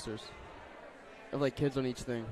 answers of like kids on each thing.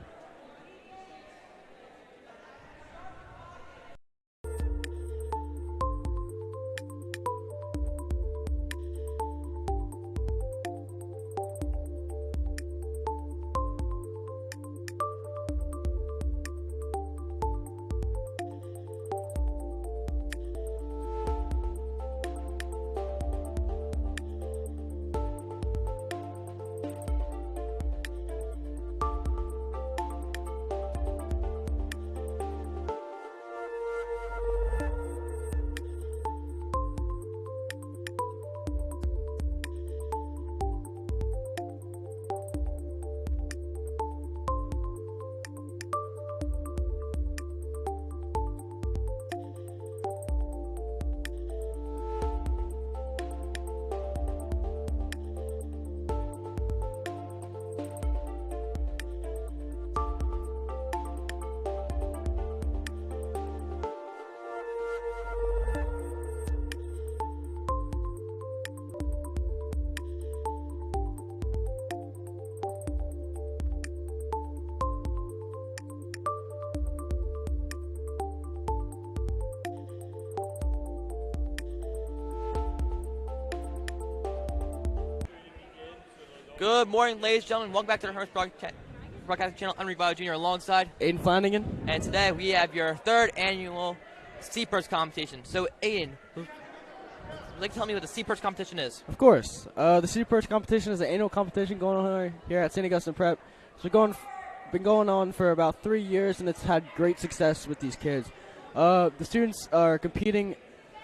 Good morning, ladies and gentlemen. Welcome back to the Hearst Broadcasting Channel. I'm Revival Jr. alongside Aiden Flanagan. And today we have your third annual Seaperch competition. So, Aiden, would you like to tell me what the Seaperch competition is? Of course. The Seaperch competition is an annual competition going on here at St. Augustine Prep. It's been going on for about 3 years, and it's had great success with these kids. The students are competing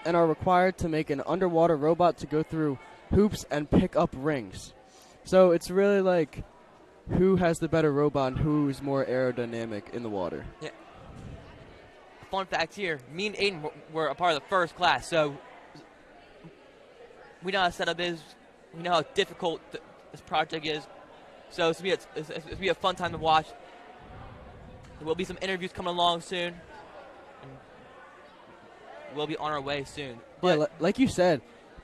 and are required to make an underwater robot to go through hoops and pick up rings. So it's really like who has the better robot and who's more aerodynamic in the water. Yeah. Fun fact here, me and Aiden were a part of the first class, so we know how the setup is. We know how difficult this project is. So it's going to be a fun time to watch. There will be some interviews coming along soon. And we'll be on our way soon. But yeah, like you said,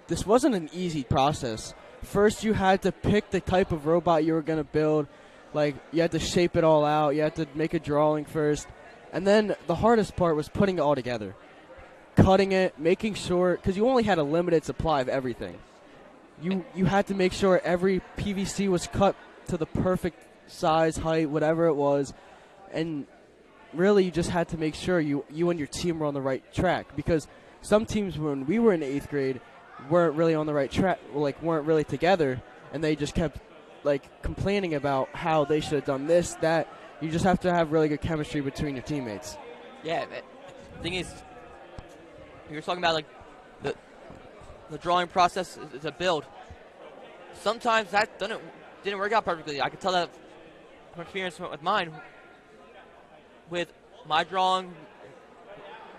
this wasn't an easy process. First, you had to pick the type of robot you were going to build. Like, you had to shape it all out. You had to make a drawing first. And then the hardest part was putting it all together. Cutting it, making sure, because you only had a limited supply of everything. You had to make sure every PVC was cut to the perfect size, height, whatever it was. And really, you just had to make sure you and your team were on the right track. Because some teams, when we were in 8th grade, weren't really on the right track, like weren't really together, and they just kept like complaining about how they should have done this, that. You just have to have really good chemistry between your teammates. Yeah, the thing is, you're talking about like the drawing process is a build. Sometimes that didn't work out perfectly. I can tell that from experience with mine. With my drawing,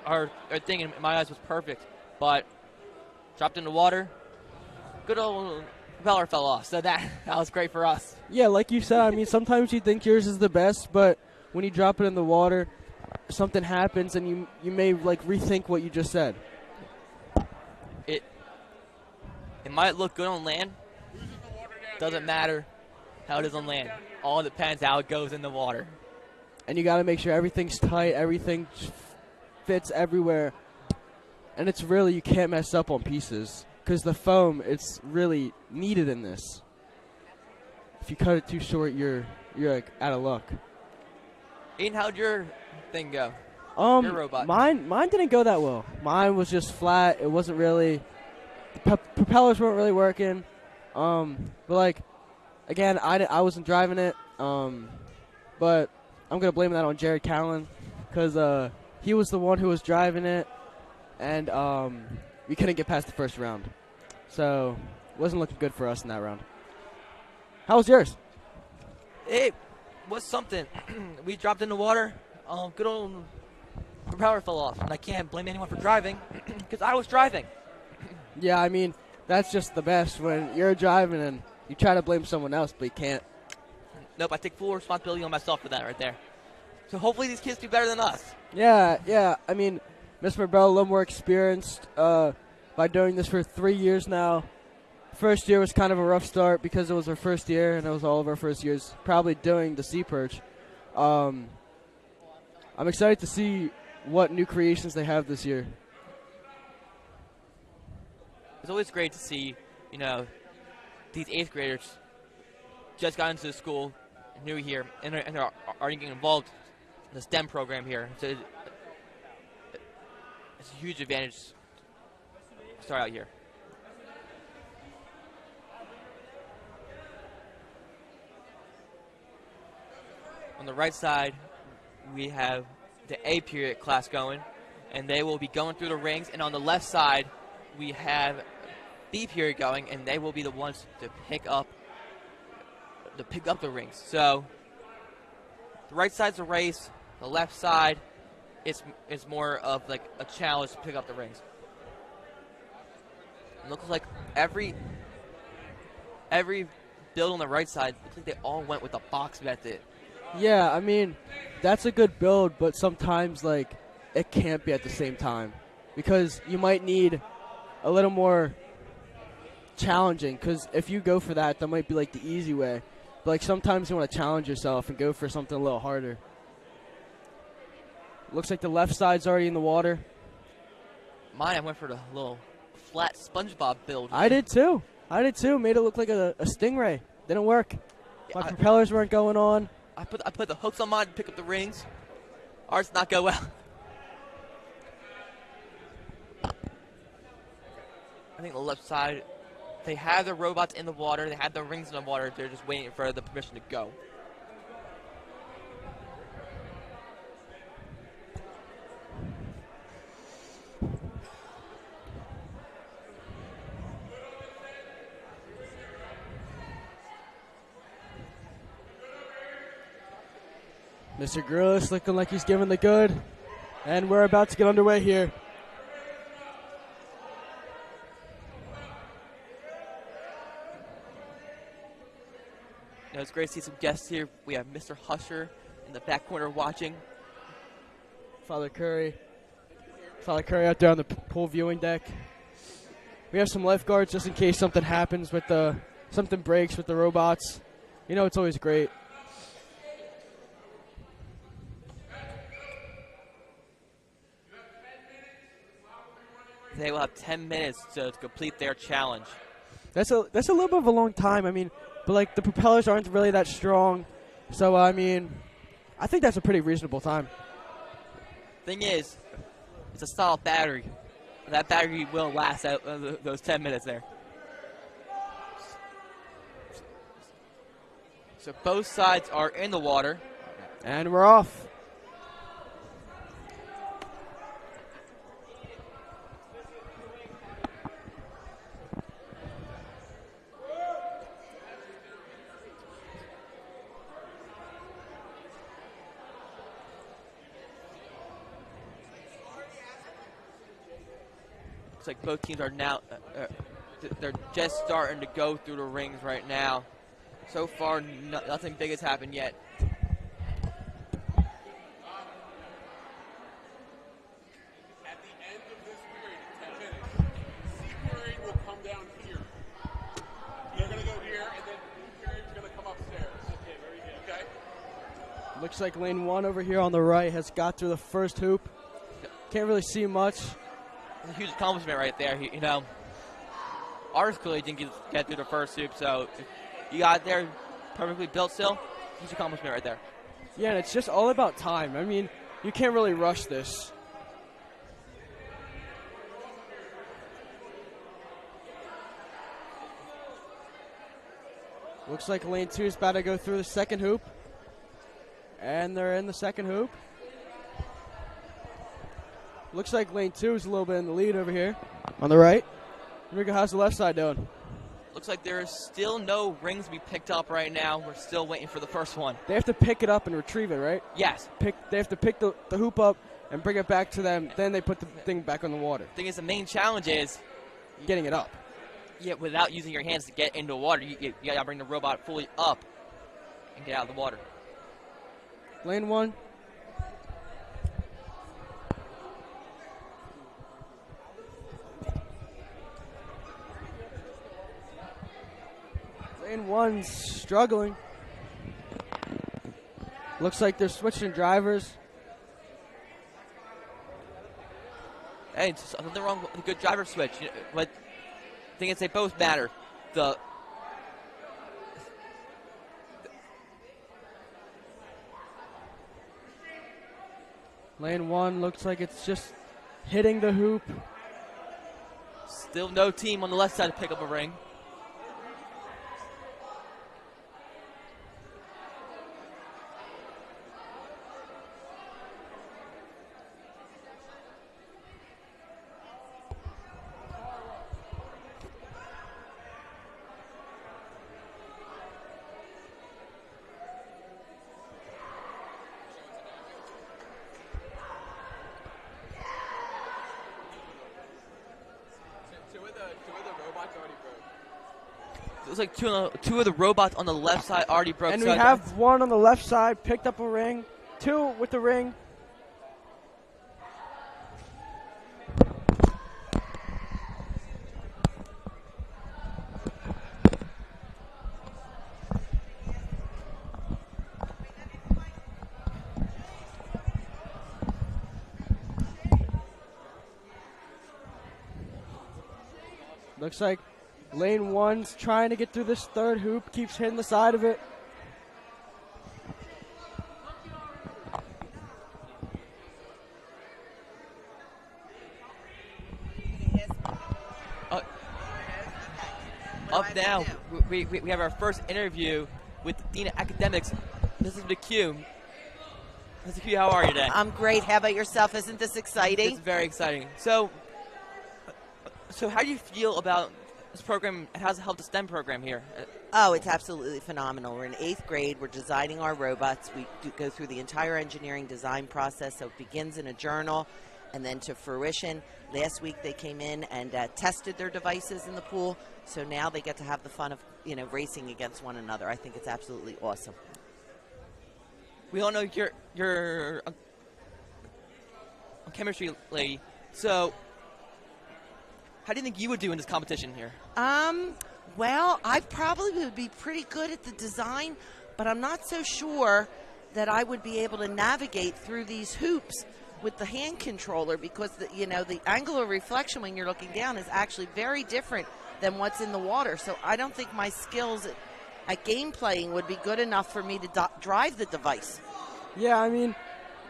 our thing in my eyes was perfect, but dropped in the water, good old propeller fell off, so that was great for us. Yeah, like you said, I mean, sometimes you think yours is the best, but when you drop it in the water, something happens, and you may, like, rethink what you just said. It might look good on land. Doesn't matter how it is on land. All depends how it goes in the water. And you got to make sure everything's tight, everything fits everywhere. And it's really, you can't mess up on pieces. Because the foam, it's really needed in this. If you cut it too short, you're like out of luck. Aiden, how'd your thing go? Your robot. Mine didn't go that well. Mine was just flat. It wasn't really, the propellers weren't really working. But like, again, I wasn't driving it. But I'm gonna blame that on Jared Callan, because he was the one who was driving it. And we couldn't get past the first round. So it wasn't looking good for us in that round. How was yours? It was something. We dropped in the water. Good old propeller fell off. And I can't blame anyone for driving because I was driving. Yeah, I mean, that's just the best when you're driving and you try to blame someone else, but you can't. Nope, I take full responsibility on myself for that right there. So hopefully these kids do better than us. Yeah. I mean, Miss Marbella, a little more experienced by doing this for 3 years now. First year was kind of a rough start because it was our first year, and it was all of our first years probably doing the Seaperch. I'm excited to see what new creations they have this year. It's always great to see, these 8th graders just got into the school, new here, and are already getting involved in the STEM program here. So it's a huge advantage to start out here. On the right side, we have the A period class going, and they will be going through the rings. And on the left side, we have B period going, and they will be the ones to pick up the rings. So the right side's a race. The left side, it's more of like a challenge to pick up the rings. It looks like every build on the right side looks like they all went with a box method. Yeah, I mean, that's a good build, but sometimes, like, it can't be at the same time because you might need a little more challenging because if you go for that, that might be, like, the easy way. But, like, sometimes you want to challenge yourself and go for something a little harder. Looks like the left side's already in the water. Mine, I went for the little flat SpongeBob build. I did, too. Made it look like a stingray. Didn't work. My propellers weren't going on. I put the hooks on mine to pick up the rings. Ours did not go well. I think the left side, they have the robots in the water. They have the rings in the water. They're just waiting for the permission to go. Mr. Grillis looking like he's giving the good. And we're about to get underway here. It's great to see some guests here. We have Mr. Husher in the back corner watching. Father Curry out there on the pool viewing deck. We have some lifeguards just in case something happens with something breaks with the robots. It's always great. They will have 10 minutes to complete their challenge. That's a little bit of a long time. I mean, but like the propellers aren't really that strong, so I mean, I think that's a pretty reasonable time. Thing is, it's a solid battery. That battery will last out those 10 minutes there. So both sides are in the water. And we're off. Looks like both teams are now, they're just starting to go through the rings right now. So far, nothing big has happened yet. At the end of this period, in 10 minutes, C period will come down here. They're going to go here, and then B period is going to come upstairs. Okay, very good. Okay? Looks like lane 1 over here on the right has got through the first hoop. Can't really see much. It's a huge accomplishment right there. Ours clearly didn't get through the first hoop, so you got there perfectly built still. Huge accomplishment right there. Yeah, and it's just all about time. I mean, you can't really rush this. Looks like lane 2 is about to go through the second hoop. And they're in the second hoop. Looks like lane 2 is a little bit in the lead over here on the right. Enrico, how's the left side doing? Looks like there's still no rings to be picked up right now. We're still waiting for the first one. They have to pick it up and retrieve it, right? Yes. They have to pick the hoop up and bring it back to them. Then they put the thing back on the water. Thing is, the main challenge is getting it up. Yeah, without using your hands to get into the water. You got to bring the robot fully up and get out of the water. Lane 1. Lane 1's struggling. Looks like they're switching drivers. Hey, it's nothing wrong with a good driver switch. But I think they both matter. Lane 1 looks like it's just hitting the hoop. Still no team on the left side to pick up a ring. Looks like two of the robots on the left side already broke. And we have one on the left side, picked up a ring. 2 with the ring. Looks like Lane 1's trying to get through this third hoop, keeps hitting the side of it. Up now, we have our first interview with the Dean of Academics, Mrs. McHugh. Mrs. McHugh, how are you today? I'm great. How about yourself? Isn't this exciting? It's very exciting. So how do you feel about this program and how does it help the STEM program here? Oh, it's absolutely phenomenal. We're in 8th grade. We're designing our robots. We go through the entire engineering design process. So it begins in a journal and then to fruition. Last week they came in and tested their devices in the pool. So now they get to have the fun of, racing against one another. I think it's absolutely awesome. We all know you're a chemistry lady. So how do you think you would do in this competition here? Well, I probably would be pretty good at the design, but I'm not so sure that I would be able to navigate through these hoops with the hand controller because the angle of reflection when you're looking down is actually very different than what's in the water. So I don't think my skills at game playing would be good enough for me to drive the device. Yeah, I mean,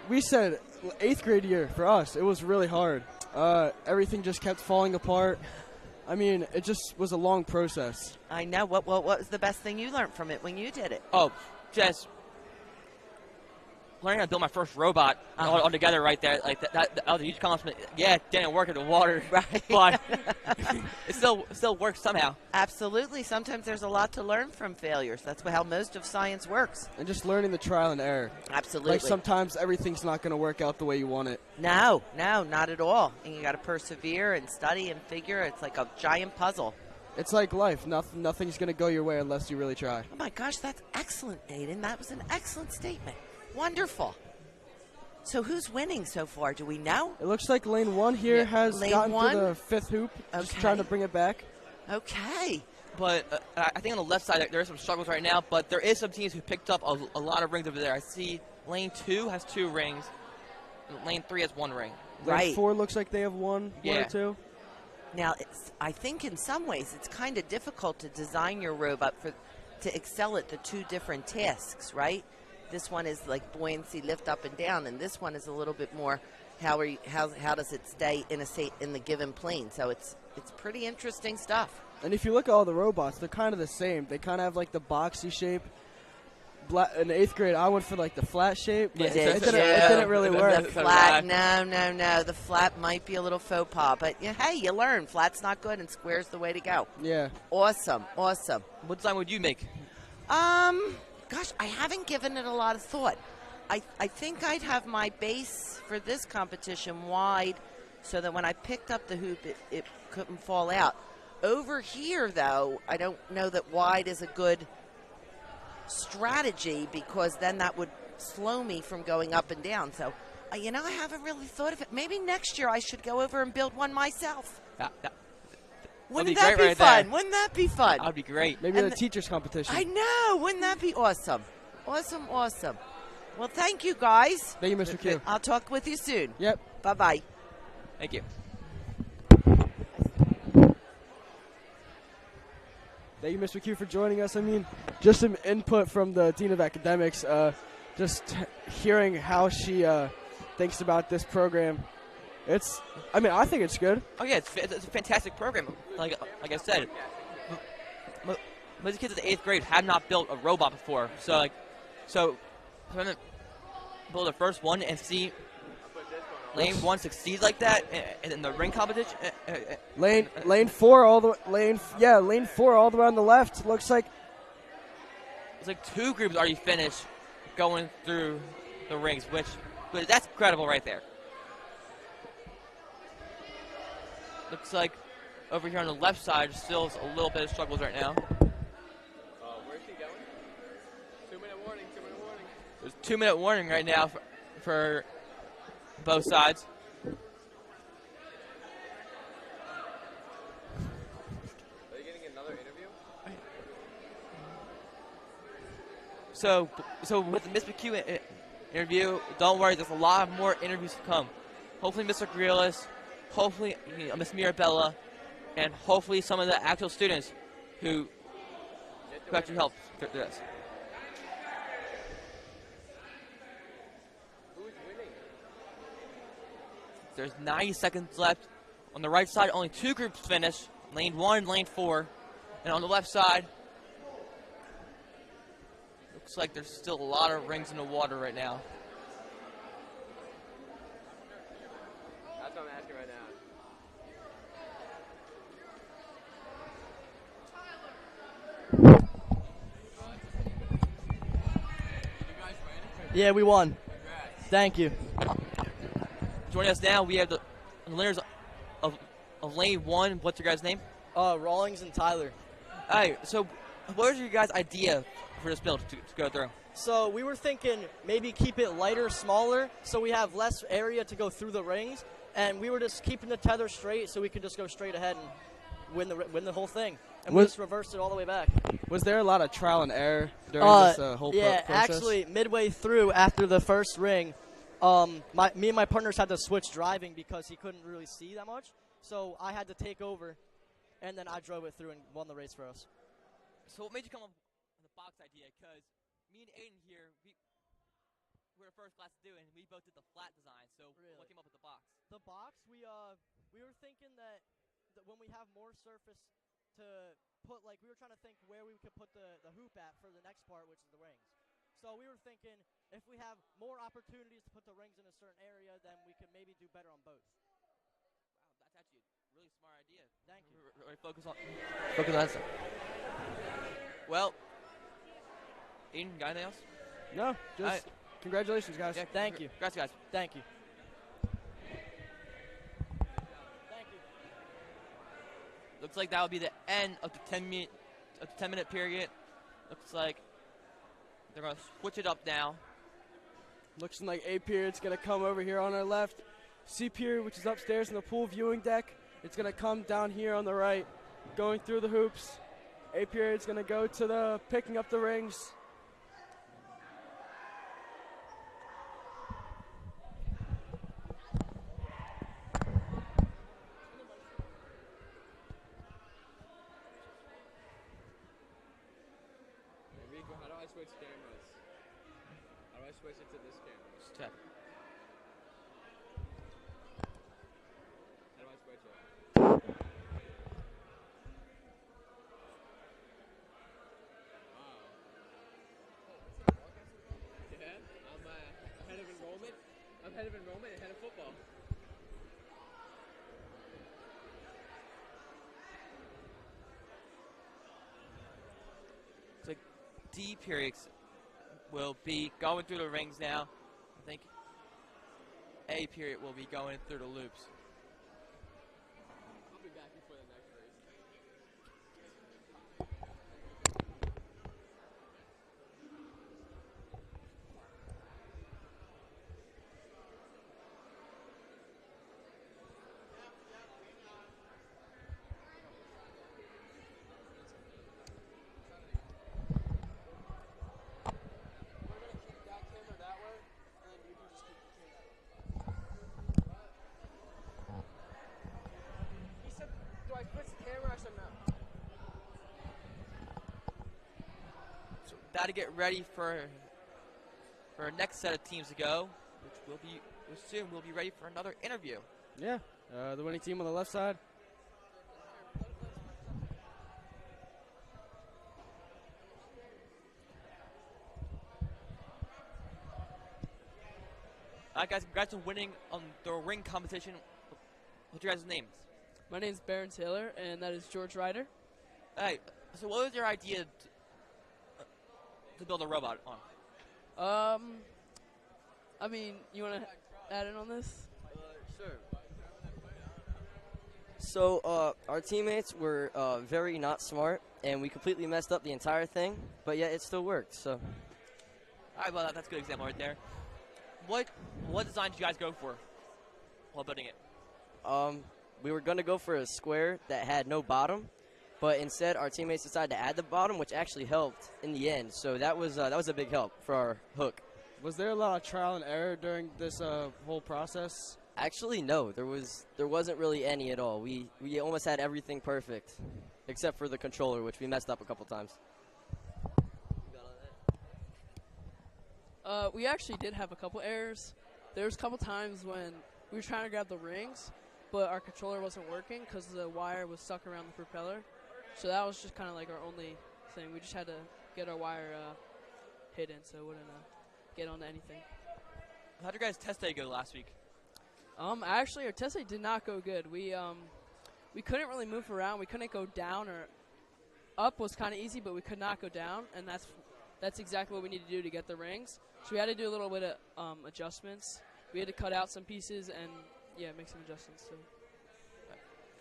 we said 8th grade year for us, it was really hard. Everything just kept falling apart. I mean, it just was a long process. I know. What was the best thing you learned from it when you did it? Oh, just learning how to build my first robot all together right there. Like that was a huge accomplishment. Yeah, it didn't work in the water, right? But it still works somehow. Absolutely. Sometimes there's a lot to learn from failures. That's how most of science works. And just learning the trial and error. Absolutely. Like sometimes everything's not going to work out the way you want it. No, not at all. And you got to persevere and study and figure. It's like a giant puzzle. It's like life. Nothing's going to go your way unless you really try. Oh, my gosh, that's excellent, Aiden. That was an excellent statement. Wonderful. So who's winning so far? Do we know? It looks like Lane 1 here has gotten to the 5th hoop. Okay. Just trying to bring it back. Okay. But I think on the left side there are some struggles right now, but there is some teams who picked up a lot of rings over there. I see Lane 2 has 2 rings. Lane 3 has 1 ring. Lane 4 looks like they have one or 2. Now, I think in some ways it's kind of difficult to design your robot to excel at the 2 different tasks, right? This one is like buoyancy, lift up and down, and this one is a little bit more how does it stay in the given plane. So it's pretty interesting stuff. And if you look at all the robots, they're kind of the same. They kind of have like the boxy shape. In 8th grade, I went for like the flat shape. But it didn't really work. The flat, no. The flat might be a little faux pas, but hey, you learn. Flat's not good, and square's the way to go. Yeah. Awesome. What design would you make? Gosh, I haven't given it a lot of thought. I think I'd have my base for this competition wide so that when I picked up the hoop, it couldn't fall out. Over here, though, I don't know that wide is a good strategy because then that would slow me from going up and down. So, I haven't really thought of it. Maybe next year I should go over and build one myself. Wouldn't be that great be right fun? there. Wouldn't that be fun? That would be great. Maybe And the teachers competition. I know. Wouldn't that be awesome? Awesome, awesome. Well, thank you, guys. Thank you, Mr. Q. I'll talk with you soon. Yep. Bye-bye. Thank you. Thank you, Mr. Q, for joining us. I mean, just some input from the Dean of Academics, just hearing how she thinks about this program. I think it's good. Oh yeah, it's a fantastic program. Like I said, most kids in the 8th grade have not built a robot before. So I'm gonna build the first one and see lane 1 succeed like that in the ring competition. Lane 4 all the lane 4 all the way on the left. Looks like It's like 2 groups already finished going through the rings, but that's incredible right there. Looks like over here on the left side, still a little bit of struggles right now. Where's he going? 2-minute warning, 2-minute warning. There's a 2-minute warning right now for both sides. Are you getting another interview? So with the Miss McHugh interview, don't worry, there's a lot more interviews to come. Hopefully Mr. Grealis, hopefully Miss Mirabella, and hopefully some of the actual students who actually helped through this. Who's winning? There's 90 seconds left. On the right side, only 2 groups finished, lane 1 and lane 4. And on the left side, looks like there's still a lot of rings in the water right now. That's what I'm asking right now. Yeah, we won. Congrats. Thank you. Joining us now, we have the winners of lane 1. What's your guys' name? Rawlings and Tyler. All right, so what was your guys' idea for this build to go through? So we were thinking maybe keep it lighter, smaller, so we have less area to go through the rings, and we were just keeping the tether straight so we could just go straight ahead and win the whole thing. And we just reversed it all the way back. Was there a lot of trial and error during this whole process? Actually, midway through after the first ring, me and my partners had to switch driving because he couldn't really see that much. So I had to take over, and then I drove it through and won the race for us. So what made you come up with the box idea? Because me and Aiden here, we're the first class to do it, and we both did the flat design. So what came up with the box? The box, we were thinking that when we have more surface to put, like, we were trying to think where we could put the hoop at for the next part, which is the rings. So we were thinking if we have more opportunities to put the rings in a certain area, then we could maybe do better on both. Wow, that's actually a really smart idea. Thank you. Focus on that stuff. Well, Aiden, got anything else? No, just congratulations, guys. Yeah, Thank you. Congrats, guys. Thank you. Thank you. Looks like that would be the end of the 10-minute period. Looks like they're going to switch it up now. Looks like A period's going to come over here on our left. C period, which is upstairs in the pool viewing deck, it's going to come down here on the right, going through the hoops. A period's going to go to the picking up the rings. Rico, how do I switch cameras? How do I switch it to this camera? Just tap. How do I switch it? Yeah, I'm ahead of enrollment. I'm ahead of enrollment and ahead of football. Looks like D periods will be going through the rings now. I think A period will be going through the loops. I'll be back before the next race. got to get ready for our next set of teams to go, which soon we'll be ready for another interview. Yeah, the winning team on the left side. All right, guys, congrats on winning on the ring competition. What's your guys' names? My name's Baron Taylor, and that is George Ryder. All right, so what was your idea to build a robot on? I mean, you want to add in on this? Sure. So our teammates were very not smart, and we completely messed up the entire thing, but yet it still worked. So. All right, well, that's a good example right there. What design did you guys go for while building it? We were going to go for a square that had no bottom, but instead our teammates decided to add the bottom, which actually helped in the end. So that was a big help for our hook. Was there a lot of trial and error during this whole process? Actually, no. There wasn't really any at all. We almost had everything perfect, except for the controller, which we messed up a couple times. We actually did have a couple errors. There was a couple times when we were trying to grab the rings, but our controller wasn't working because the wire was stuck around the propeller. So that was just kind of like our only thing. We just had to get our wire hidden so it wouldn't get onto anything. How did your guys' test day go last week? Actually, our test day did not go good. We couldn't really move around. We couldn't go down or up was kind of easy, but we could not go down, and that's exactly what we need to do to get the rings. So we had to do a little bit of adjustments. We had to cut out some pieces and, make some adjustments. So.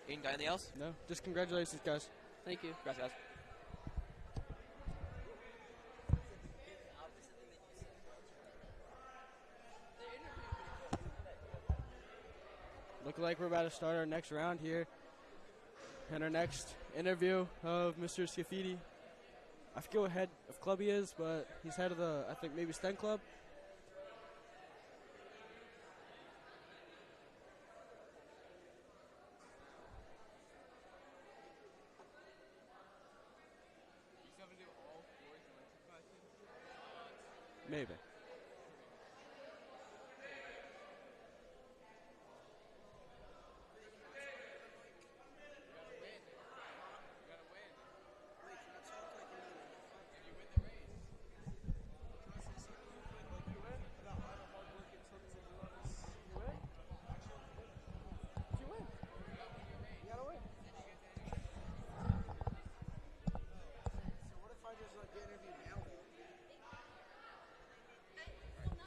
Aiden, got anything else? No. Just congratulations, guys. Thank you. Congrats, guys. Look like we're about to start our next round here. And our next interview of Mr. Scafidi. I forget what head of club he is, but he's head of the, I think, maybe Sten Club. Maybe.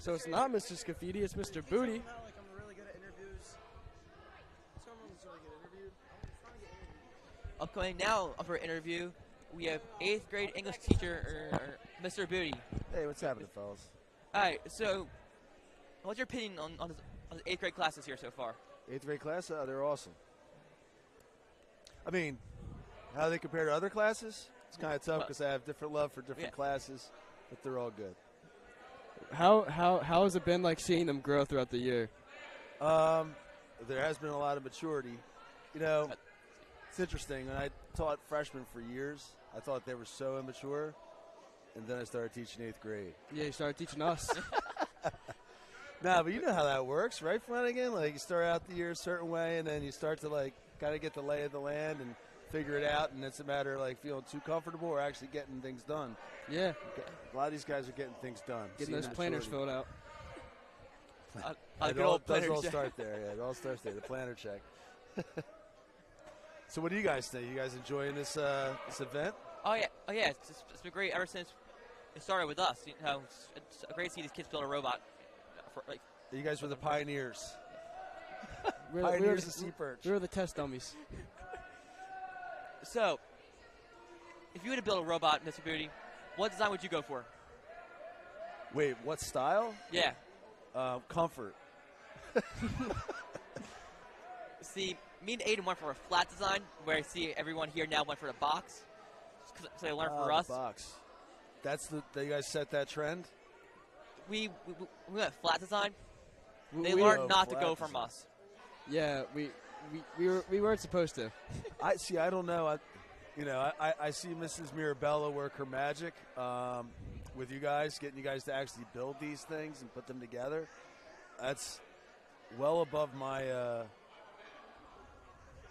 So it's not Mr. Scafidi, it's Mr. Booty. Like I'm really good at interviews. Someone's really good at interviews. I'm trying to get interviewed. Upcoming now for our interview, we have 8th grade English teacher, Mr. Booty. Hey, what's happening, fellas? All right, so what's your opinion on the 8th grade classes here so far? 8th grade class? They're awesome. I mean, how do they compare to other classes? It's kind of tough because I have different love for different classes, but they're all good. How has it been like seeing them grow throughout the year? There has been a lot of maturity. You know, it's interesting. When I taught freshmen for years, I thought they were so immature, and then I started teaching 8th grade. Yeah, you started teaching us. Nah, but you know how that works, right, Flanagan? Like, you start out the year a certain way, and then you start to, like, kind of get the lay of the land and figure it out, and it's a matter of, like, feeling too comfortable or actually getting things done. Yeah. A lot of these guys are getting things done. Getting those planners filled out. It all does all start there. Yeah, it all starts there, the planner check. So what do you guys think? You guys enjoying this event? Oh yeah. It's been great ever since it started with us. You know, it's great to see these kids build a robot. You guys were the pioneers. We're Pioneers of Seaperch. We were the test dummies. So, if you were to build a robot, Mr. Booty, what design would you go for? Wait, what style? Yeah. Comfort. See, me and Aiden went for a flat design, where I see everyone here now went for the box. So they learned from us. Box. That's you guys set that trend? We went flat design. They We- learned not to flat go from design. us. Yeah, we weren't supposed to. I don't know. I see Mrs. Mirabella work her magic. with you guys, getting you guys to actually build these things and put them together. That's well above my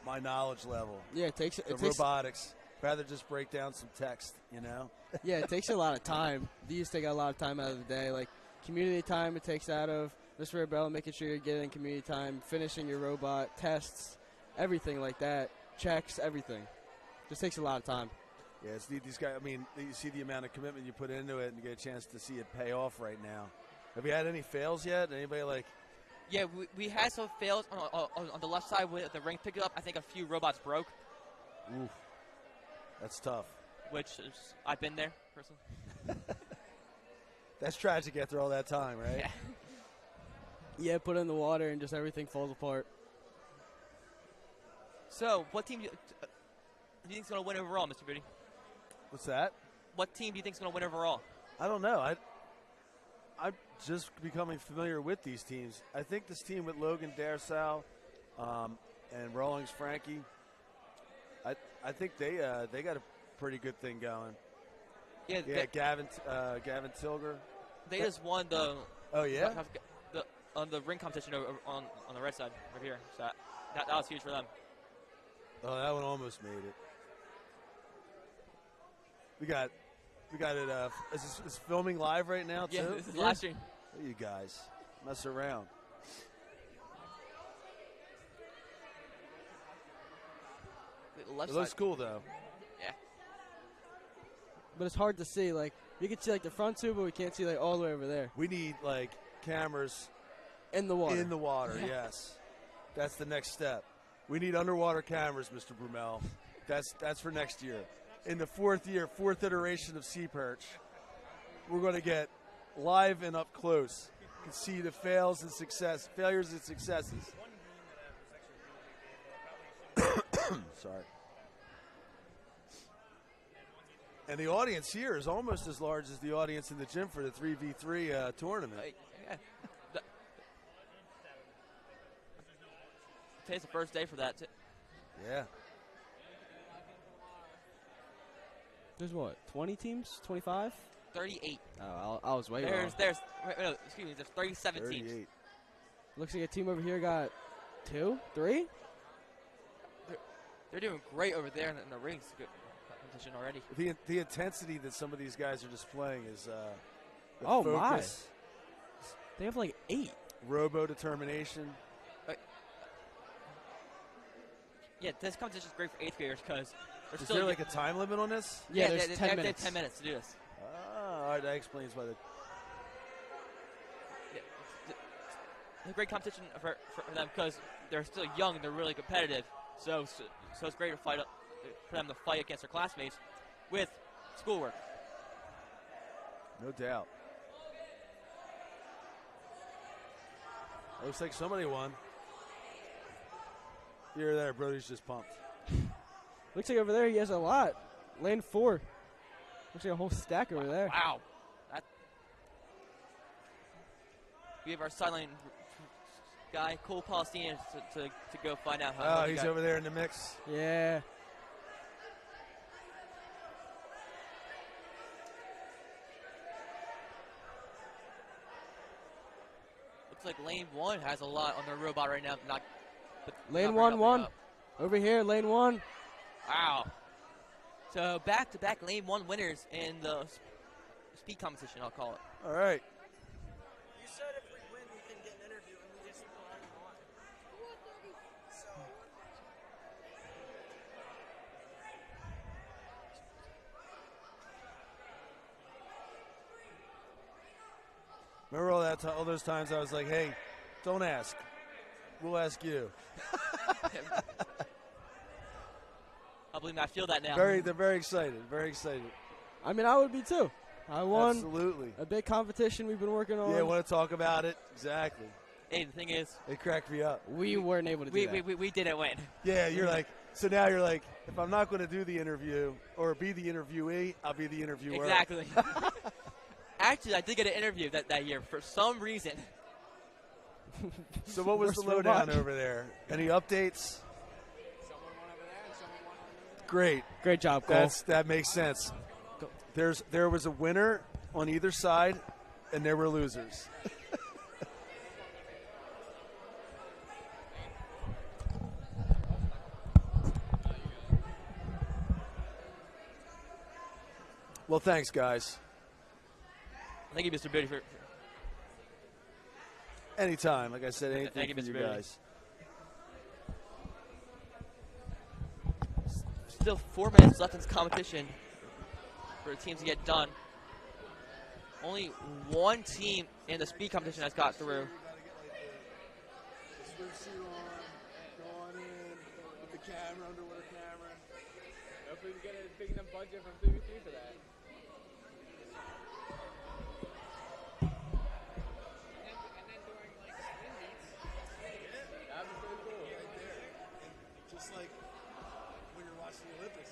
my knowledge level. Yeah, it takes robotics. Rather just break down some text, you know. Yeah, it takes a lot of time. These take a lot of time out of the day. Like community time, it takes out of Mr. Rebel, making sure you're getting community time, finishing your robot, tests, everything like that, checks, everything. Just takes a lot of time. Yeah, it's neat. These guys, I mean, you see the amount of commitment you put into it and you get a chance to see it pay off right now. Have you had any fails yet? Anybody like? Yeah, we had some fails on the left side with the ring pickup. I think a few robots broke. Oof. That's tough. Which is, I've been there personally. That's tragic after all that time, right? Yeah. Yeah, put it in the water and just everything falls apart. So, what team do you think is going to win overall, Mr. Booty? What's that? What team do you think is going to win overall? I don't know. I'm just becoming familiar with these teams. I think this team with Logan Darsau and Rawlings Frankie, I think they got a pretty good thing going. Yeah, Gavin Tilger. They just won the. Oh yeah. On the ring competition on the right side over here. So that was huge for them. Oh, that one almost made it. We got it. Is this filming live right now too? Yeah, this is live stream. Look at you guys mess around. It looks cool though. Yeah. But it's hard to see. Like you can see like the front two, but we can't see like all the way over there. We need like cameras in the water. In the water, yes. That's the next step. We need underwater cameras, Mr. Brumel. That's for next year. In the fourth iteration of Seaperch, we're going to get live and up close. You can see the failures and successes. Sorry. And the audience here is almost as large as the audience in the gym for the 3v3 tournament. Yeah. Today's the first day for that. Yeah. There's what, 20 teams? 25? 38. Oh, I was way wrong. There's 37 teams. Looks like a team over here got 2, 3. They're doing great over there in the rings competition already. The intensity that some of these guys are displaying is oh focus. My! They have like 8. Robo determination. Yeah, this competition is great for 8th graders because is there like a time limit on this? Yeah, there's 10 minutes. They have 10 minutes to do this. All right, that explains why. It's a great competition for them because they're still young and they're really competitive. So it's great to fight for them to fight against their classmates with schoolwork. No doubt. Looks like somebody won. Here or there, Brody's just pumped. Looks like over there he has a lot. Lane 4. Looks like a whole stack over there. Wow. We have our sideline guy, Cole Palestinian, to go find out how. Oh, he's over there in the mix. Yeah. Looks like lane 1 has a lot on their robot right now. Lane 1. Over here, lane 1. Wow. So back-to-back lane 1 winners in the speed competition, I'll call it. All right. You said if we win, we can get an interview, and we just brought him on. So. Remember all those times I was like, hey, don't ask. We'll ask you. I believe I feel that now. They're very excited. Very excited. I mean, I would be too. I won. Absolutely. A big competition we've been working on. Yeah, want to talk about it. Exactly. Hey, the thing is, it cracked me up. We weren't able to do that. We didn't win. Yeah, you're like, so now you're like, if I'm not going to do the interview or be the interviewee, I'll be the interviewer. Exactly. Actually, I did get an interview that year for some reason. So what was the lowdown over there? Any updates? Great job, Cole. That makes sense. There was a winner on either side, and there were losers. Well, thanks, guys. Thank you, Mr. Booty, for Anytime. Like I said, anything Thank you, for Mr. you Beatty. guys. Still 4 minutes left in this competition for the teams to get done. Only one team in the speed competition has got through. Swimsuit on, going in, with the camera, underwater camera. Hopefully we get a big enough budget from 3v3 for that. And then during like swim meets, that'd be pretty cool. Right there. And just like when you're watching the Olympics.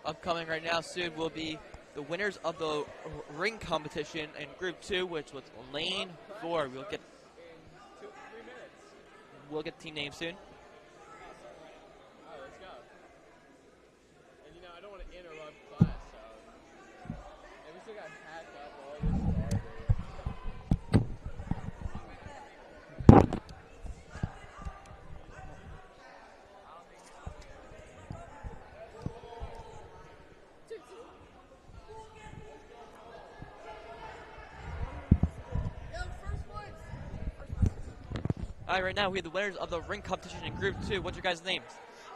Upcoming right now soon will be the winners of the ring competition in Group 2, which was Lane 4. In 2-3 minutes. We'll get the team name soon. Alright, let's go. And you know, I don't want to interrupt class, so. And we still got packed up all this garbage. All right, right now we have the winners of the ring competition in Group 2. What's your guys' names?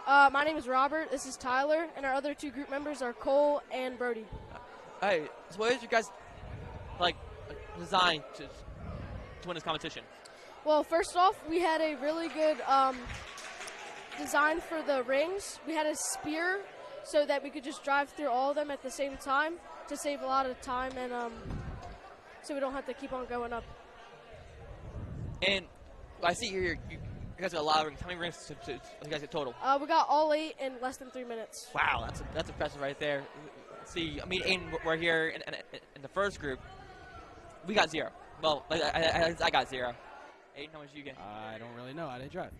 My name is Robert. This is Tyler, and our other two group members are Cole and Brody. All right, so what is your guys' design to win this competition? Well, first off, we had a really good design for the rings. We had a spear so that we could just drive through all of them at the same time to save a lot of time, and so we don't have to keep on going up. And I see here you guys got a lot of rings. How many rings do you guys get total? We got all 8 in less than 3 minutes. Wow, that's impressive right there. See, I mean, Aiden, we're here in the first group. We got 0. Well, I got 0. Aiden, how much did you get? I don't really know. I didn't drive.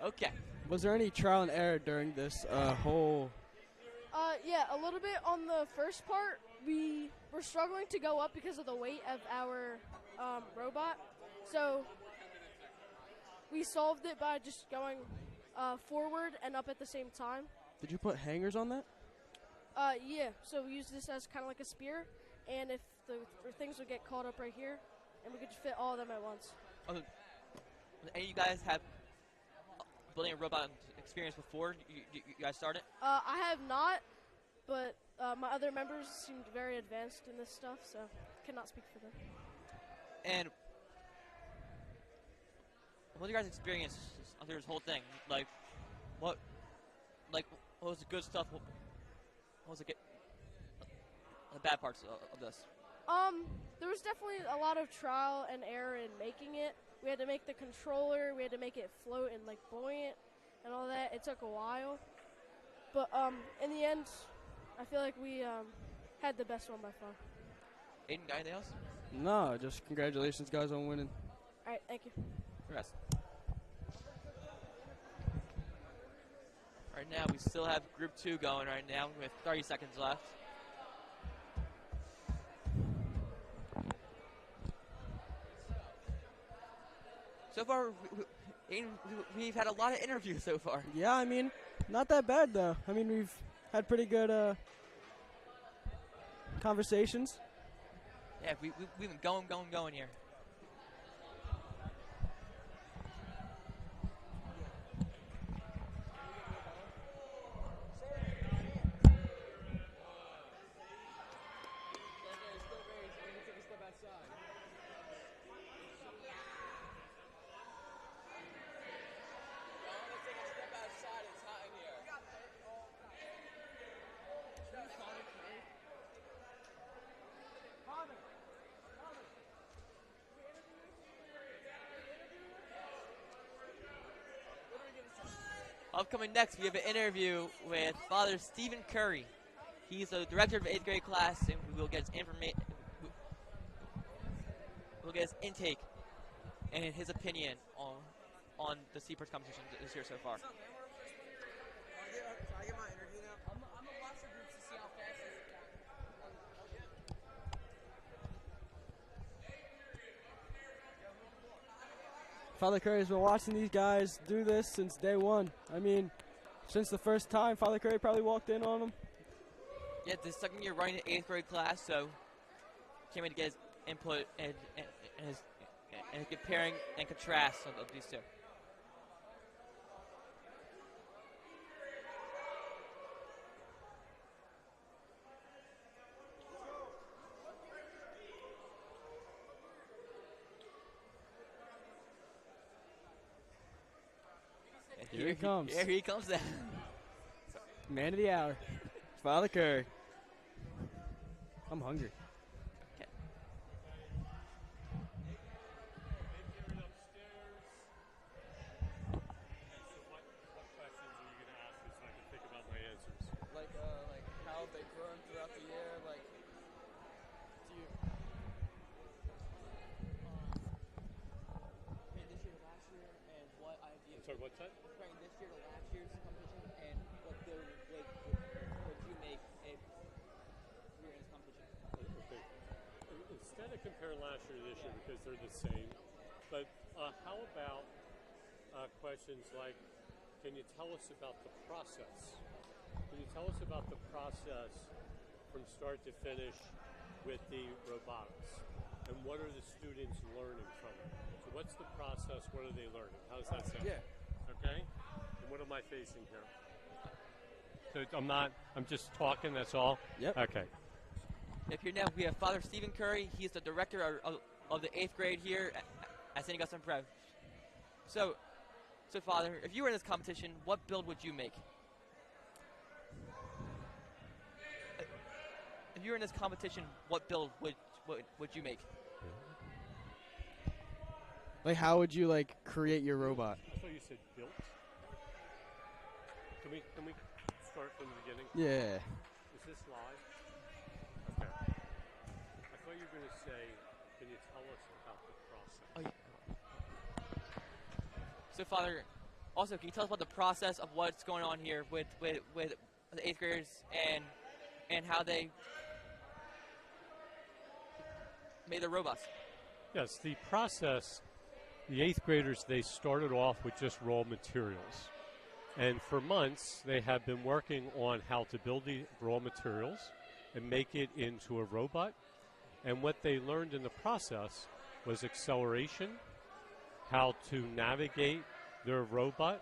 Okay. Was there any trial and error during this whole? Yeah, a little bit on the first part. We were struggling to go up because of the weight of our robot. So we solved it by just going forward and up at the same time. Did you put hangers on that? Yeah, so we use this as kind of like a spear, and if the things would get caught up right here, and we could just fit all of them at once. Any of you guys have building a robot experience before you guys started? I have not, but my other members seemed very advanced in this stuff, so cannot speak for them. And what did you guys experience through this whole thing? What was the good stuff? What was the bad parts of this? There was definitely a lot of trial and error in making it. We had to make the controller, we had to make it float and like buoyant and all that. It took a while, but in the end, I feel like we had the best one by far. Aiden, got anything else? No, just congratulations, guys, on winning. All right, thank you. Rest. Right now, we still have Group 2 going right now with 30 seconds left. So far, we've had a lot of interviews so far. Yeah, I mean, not that bad though. I mean, we've had pretty good conversations. Yeah, we've been going here. Upcoming next, we have an interview with Father Stephen Curry. He's the director of the 8th grade class, and we will get his information. We'll get his intake and his opinion on the Seaperch competition this year so far. Can I get my interview now? I'm gonna watch the groups to see how fast Father Curry's been watching these guys do this since day one. I mean, since the first time Father Curry probably walked in on them. Yeah, this second year running the 8th grade class, so can't wait to get his input and his comparing and contrast of these two. Here he comes. Here he comes then. Man of the hour. Father Curry. I'm hungry. Like how they've grown throughout the year, like do you comparing this year to last year and what idea? Sorry, what's that? Comparing this year to last year's competition and what build would you make if we were in this competition? Okay. Instead of comparing last year to this year because they're the same, but how about questions like, can you tell us about the process? Can you tell us about the process from start to finish with the robotics? And what are the students learning from it? So what's the process? What are they learning? How does that sound? Yeah. Okay? And what am I facing here? So I'm just talking, that's all? Yep. Okay. If here now, we have Father Stephen Curry. He's the director of the 8th grade here at St. Augustine Prep. So, Father, if you were in this competition, what build would you make? If you were in this competition, what build would you make? Like, how would you, like, create your robot? I thought you said built. Can we start from the beginning? Yeah. Is this live? Okay. I thought you were going to say, can you tell us about the process? Oh, yeah. So, Father, also, can you tell us about the process of what's going on here with the 8th graders and how they made their robots? Yes, the process, the 8th graders, they started off with just raw materials. And for months, they have been working on how to build the raw materials and make it into a robot. And what they learned in the process was acceleration, how to navigate their robot.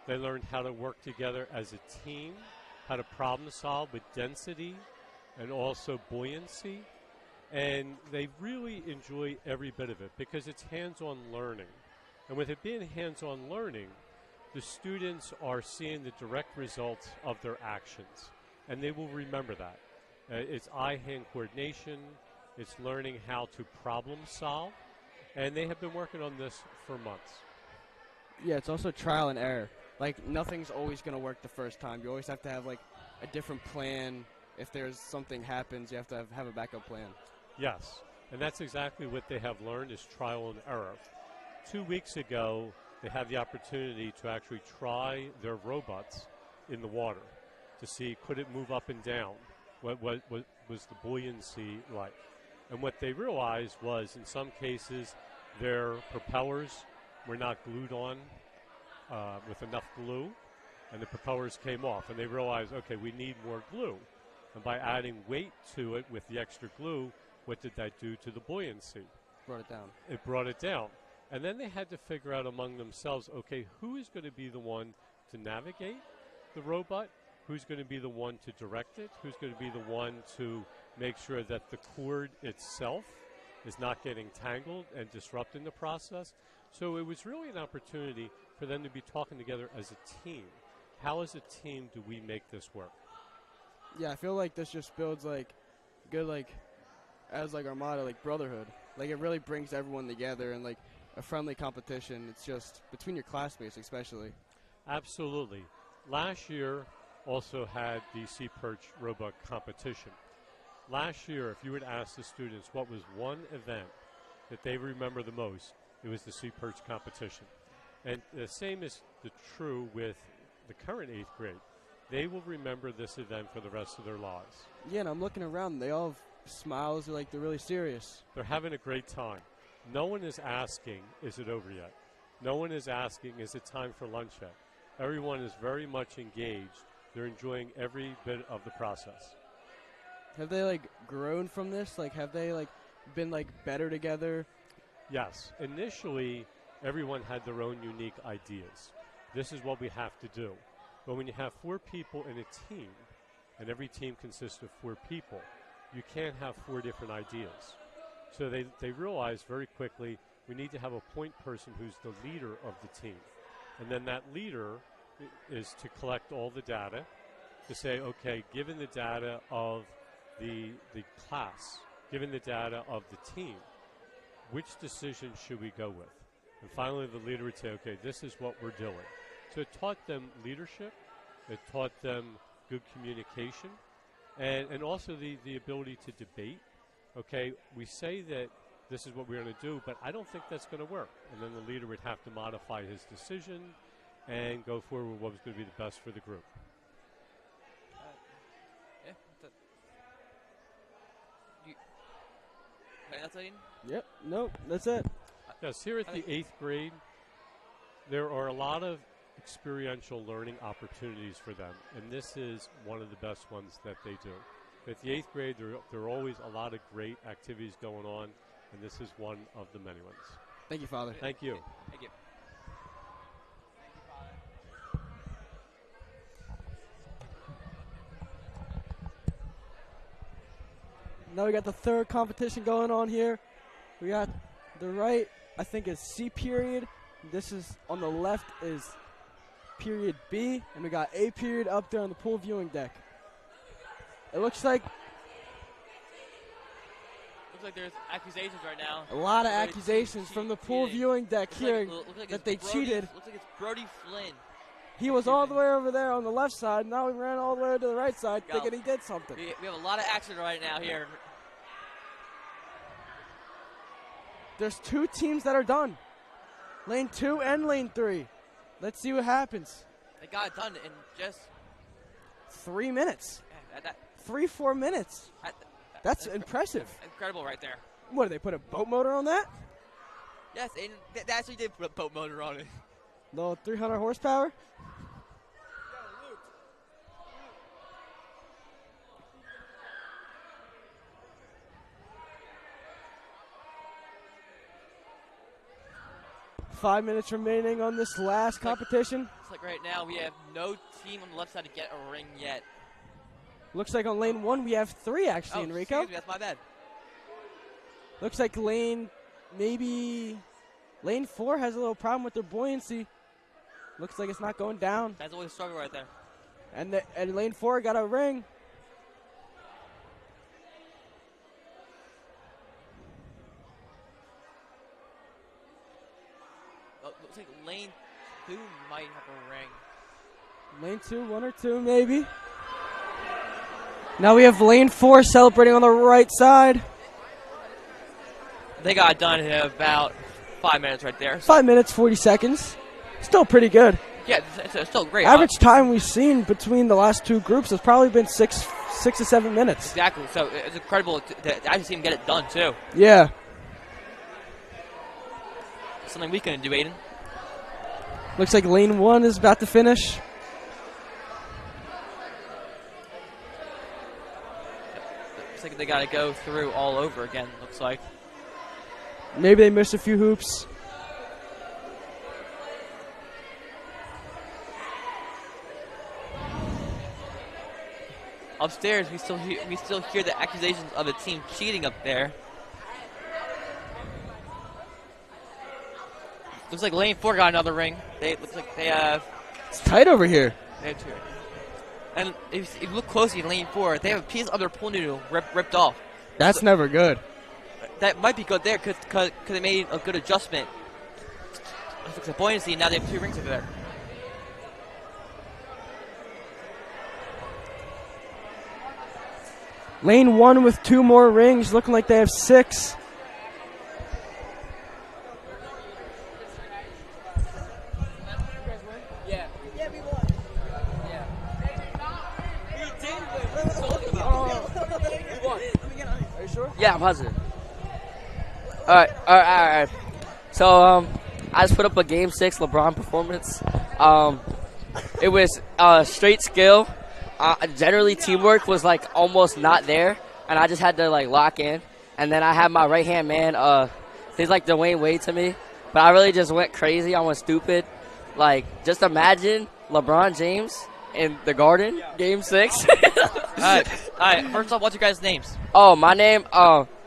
They learned how to work together as a team, how to problem solve with density and also buoyancy. And they really enjoy every bit of it because it's hands-on learning. And with it being hands-on learning, the students are seeing the direct results of their actions. And they will remember that. It's eye-hand coordination. It's learning how to problem solve. And they have been working on this for months. Yeah, it's also trial and error. Like, nothing's always going to work the first time. You always have to have, like, a different plan. If there's something happens, you have to have a backup plan. Yes, and that's exactly what they have learned is trial and error. 2 weeks ago, they had the opportunity to actually try their robots in the water to see could it move up and down, what was the buoyancy like. And what they realized was in some cases their propellers were not glued on with enough glue, and the propellers came off. And they realized, okay, we need more glue. And by adding weight to it with the extra glue, what did that do to the buoyancy? Brought it down. It brought it down. And then they had to figure out among themselves, okay, who is going to be the one to navigate the robot? Who's going to be the one to direct it? Who's going to be the one to make sure that the cord itself is not getting tangled and disrupting the process? So it was really an opportunity for them to be talking together as a team. How as a team do we make this work? Yeah, I feel like this just builds, like, good, like, as, like, our motto, like, brotherhood. Like, it really brings everyone together and, like, a friendly competition. It's just between your classmates especially. Absolutely. Last year also had the Seaperch robot competition. Last year, if you would ask the students what was one event that they remember the most, it was the Seaperch competition. And the same is true with the current 8th grade. They will remember this event for the rest of their lives. Yeah, and I'm looking around. They all have smiles. They're really serious. They're having a great time. No one is asking, is it over yet? No one is asking, is it time for lunch yet? Everyone is very much engaged. They're enjoying every bit of the process. Have they like grown from this? Like, have they like been like better together? Yes. Initially, everyone had their own unique ideas. This is what we have to do. But when you have 4 people in a team, and every team consists of 4 people, you can't have 4 different ideas. So they realized very quickly we need to have a point person who's the leader of the team. And then that leader is to collect all the data, to say, okay, given the data of the class, given the data of the team, which decision should we go with? And finally, the leader would say, okay, this is what we're doing. So it taught them leadership. It taught them good communication. And also the ability to debate. Okay, we say that this is what we're going to do, but I don't think that's going to work. And then the leader would have to modify his decision and go forward with what was going to be the best for the group. Yeah. That's it. Yep. Nope. That's it. Yes, here at the 8th grade, there are a lot of experiential learning opportunities for them, and this is one of the best ones that they do. At the 8th grade, there are always a lot of great activities going on, and this is one of the many ones. Thank you, Father. Thank you. Thank you. Now we got the third competition going on here. We got the right, I think, is C period. This is on the left is period B, and we got A period up there on the pool viewing deck. It looks like there's accusations right now. a lot of accusations from the pool viewing deck here Like that they Brody, cheated. Looks like it's Brody Flynn. He was all the way over there on the left side. Now he ran all the way to the right side thinking he did something. We have a lot of action right now here. There's 2 teams that are done. Lane 2 and lane 3. Let's see what happens. They got it done in just 3 minutes. 3-4 minutes. That's impressive. Incredible right there. What, did they put a boat motor on that? Yes, and they actually did put a boat motor on it. Little 300 horsepower? Five minutes remaining on this last competition. It's like right now we have no team on the left side to get a ring yet. Looks like on lane 1 we have 3 actually, Enrico. Excuse me, that's my bad. Looks like lane 4 has a little problem with their buoyancy. Looks like it's not going down. That's always a struggle right there. And lane 4 got a ring. Looks like lane 2 might have a ring. Lane 2, 1 or 2 maybe. Now we have lane 4 celebrating on the right side. They got it done in about 5 minutes right there. 5 minutes, 40 seconds. Still pretty good. Yeah, it's still great. Average time we've seen between the last 2 groups has probably been 6 to 7 minutes. Exactly. So it's incredible to actually see him get it done, too. Yeah. Something we couldn't do, Aiden. Looks like lane 1 is about to finish. Looks like they got to go through all over again, looks like. Maybe they missed a few hoops. Upstairs, we still hear the accusations of a team cheating up there. Looks like lane 4 got another ring. Looks like they have. It's tight over here. They have 2. And if you look closely in lane 4, they have a piece of their pool noodle ripped off. That's never good. That might be good there because they made a good adjustment. To fix the buoyancy, now they have 2 rings over there. Lane 1 with 2 more rings, looking like they have 6. Yeah. Yeah, we won. Yeah. We did win. We won. Are you sure? Yeah, I'm positive. All right. So, I just put up a Game 6 LeBron performance. It was straight skill. Generally, teamwork was like almost not there, and I just had to like lock in. And then I had my right hand man. He's like Dwayne Wade to me, but I really just went crazy. I went stupid. Like, just imagine LeBron James in the Garden, Game 6. All right. First off, what's your guys' names? Oh, my name's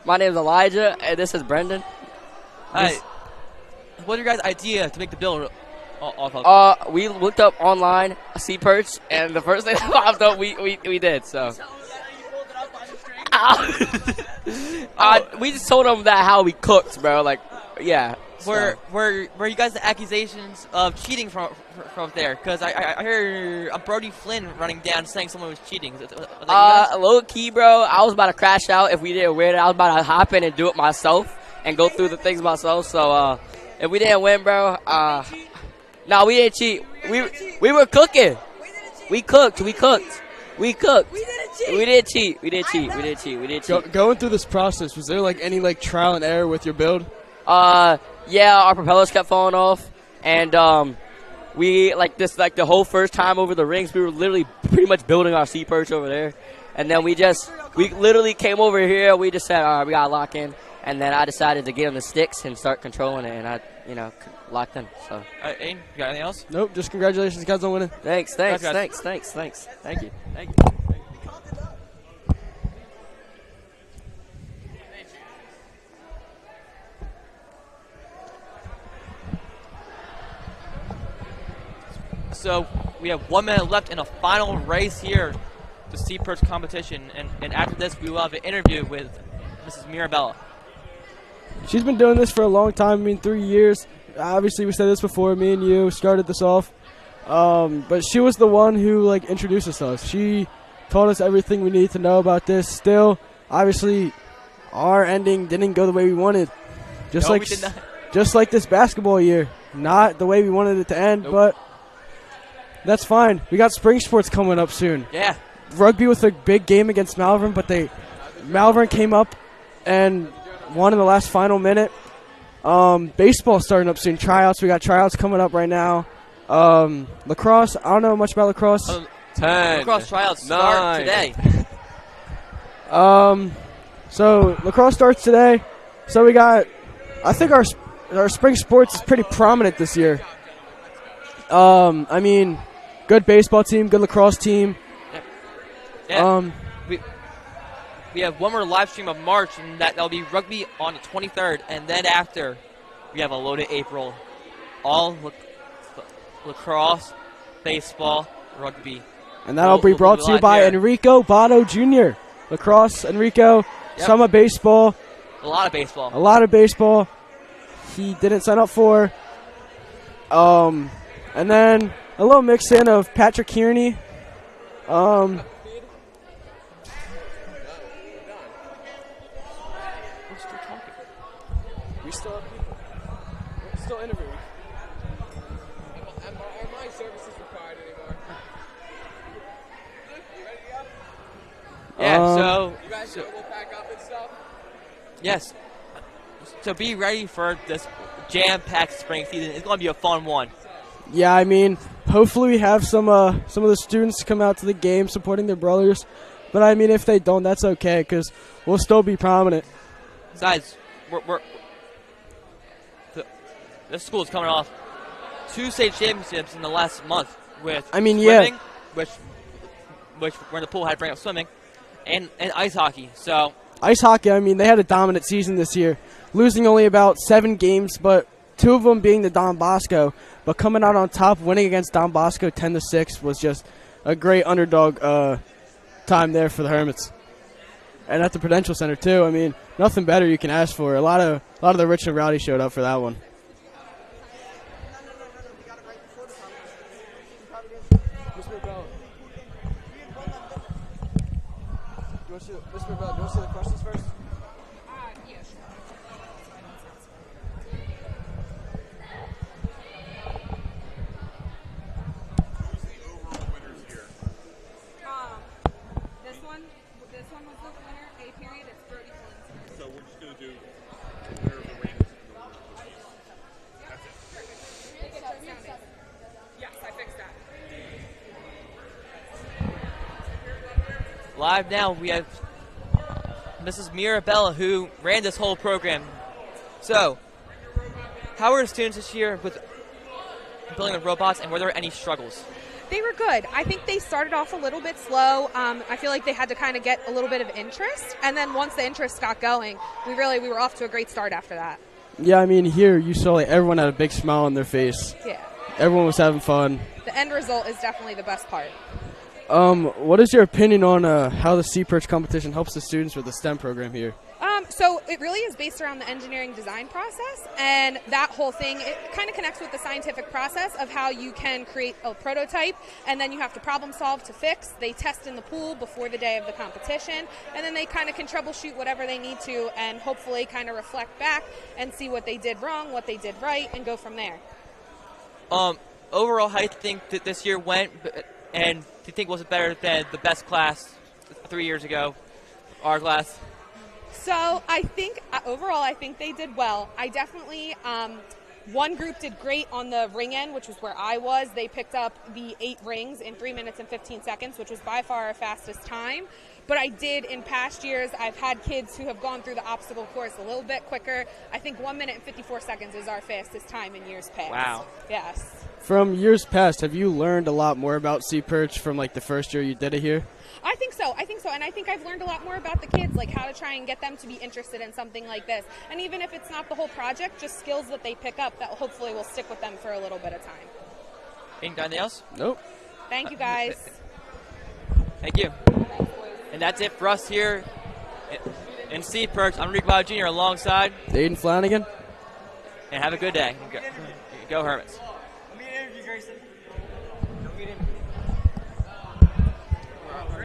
Elijah, and this is Brendan. All right. What's your guys' idea to make the build off of? We looked up online Seaperch, and the first thing that popped up, we did. So. We just told them that how we cooked, bro. Like, yeah. Were you guys the accusations of cheating from there? Because I heard Brody Flynn running down saying someone was cheating. Was that low key, bro. I was about to crash out if we didn't win. I was about to hop in and do it myself and go through the things myself. So if we didn't win, bro, no, we didn't cheat. We were cooking. We cooked. We didn't cheat. Going through this process, was there like any like trial and error with your build? Yeah, our propellers kept falling off, and we like the whole first time over the rings, we were literally pretty much building our Seaperch over there, and then we literally came over here. We just said, all right, we gotta lock in, and then I decided to get on the sticks and start controlling it, and I locked in. So. Aiden, you got anything else? Nope. Just congratulations, guys, on winning. Thanks. Thank you. So we have 1 minute left in a final race here, the Seaperch competition, and after this we will have an interview with Mrs. Mirabella. She's been doing this for a long time. I mean, 3 years. Obviously, we said this before. Me and you started this off, but she was the one who like introduced us to us. She taught us everything we needed to know about this. Still, obviously, our ending didn't go the way we wanted. We did not. Just like this basketball year, not the way we wanted it to end, but. That's fine. We got spring sports coming up soon. Yeah. Rugby with a big game against Malvern, but Malvern came up and won in the last final minute. Baseball starting up soon. Tryouts. We got tryouts coming up right now. Lacrosse. I don't know much about lacrosse. 10. Lacrosse tryouts start today. So lacrosse starts today. So we got. I think our spring sports is pretty prominent this year. I mean. Good baseball team, good lacrosse team. Yeah. We have one more live stream of March, and that'll be rugby on the 23rd, and then after we have a loaded April, all lacrosse, baseball, rugby. And that'll be brought to you by Enrico Botto Jr. Lacrosse, Enrico, some of baseball. A lot of baseball. He didn't sign up for. And then a little mix in of Patrick Kearney. We still interviewing. Are my services required anymore? You ready to go? Yeah, so you guys will pack up and stuff? Yes. So be ready for this jam-packed spring season. It's going to be a fun one. Yeah, I mean, hopefully we have some of the students come out to the game supporting their brothers. But, I mean, if they don't, that's okay because we'll still be prominent. Besides, this school is coming off 2 state championships in the last month with swimming, which we're in the pool, had to bring up swimming, and ice hockey. So ice hockey, I mean, they had a dominant season this year, losing only about 7 games, but 2 of them being the Don Bosco. But coming out on top, winning against Don Bosco 10-6 was just a great underdog time there for the Hermits. And at the Prudential Center too. I mean, nothing better you can ask for. A lot of the rich and rowdy showed up for that one. Mr. Bell, do you want to see the questions first? This one was the winner. A period. It's Brody Flynn. So we're just going to do where the rain is. That's it. fix that. Live now, we have Mrs. Mirabella, who ran this whole program. So, how were the students this year with building the robots, and were there any struggles? They were good. I think they started off a little bit slow. I feel like they had to kind of get a little bit of interest, and then once the interest got going, we were off to a great start after that. Yeah, I mean, here you saw like everyone had a big smile on their face. Yeah. Everyone was having fun. The end result is definitely the best part. What is your opinion on how the Seaperch competition helps the students with the STEM program here? So it really is based around the engineering design process, and that whole thing, it kind of connects with the scientific process of how you can create a prototype, and then you have to problem solve to fix. They test in the pool before the day of the competition, and then they kind of can troubleshoot whatever they need to and hopefully kind of reflect back and see what they did wrong, what they did right, and go from there. Overall, how do you think that this year went, and do you think was it better than the best class 3 years ago, our class? So I think overall, I think they did well. I definitely, one group did great on the ring end, which was where I was. They picked up the 8 rings in 3 minutes and 15 seconds, which was by far our fastest time. But I did, in past years, I've had kids who have gone through the obstacle course a little bit quicker. I think 1 minute and 54 seconds is our fastest time in years past. Wow. Yes. From years past, have you learned a lot more about Seaperch from like the first year you did it here? I think so. And I think I've learned a lot more about the kids, like how to try and get them to be interested in something like this. And even if it's not the whole project, just skills that they pick up that hopefully will stick with them for a little bit of time. Anything else? Nope. Thank you, guys. Thank you. And that's it for us here in Seaperch. I'm Rick Bob Jr. alongside Aiden Flanagan. And have a good day. Go Hermits. Let me interview Grayson.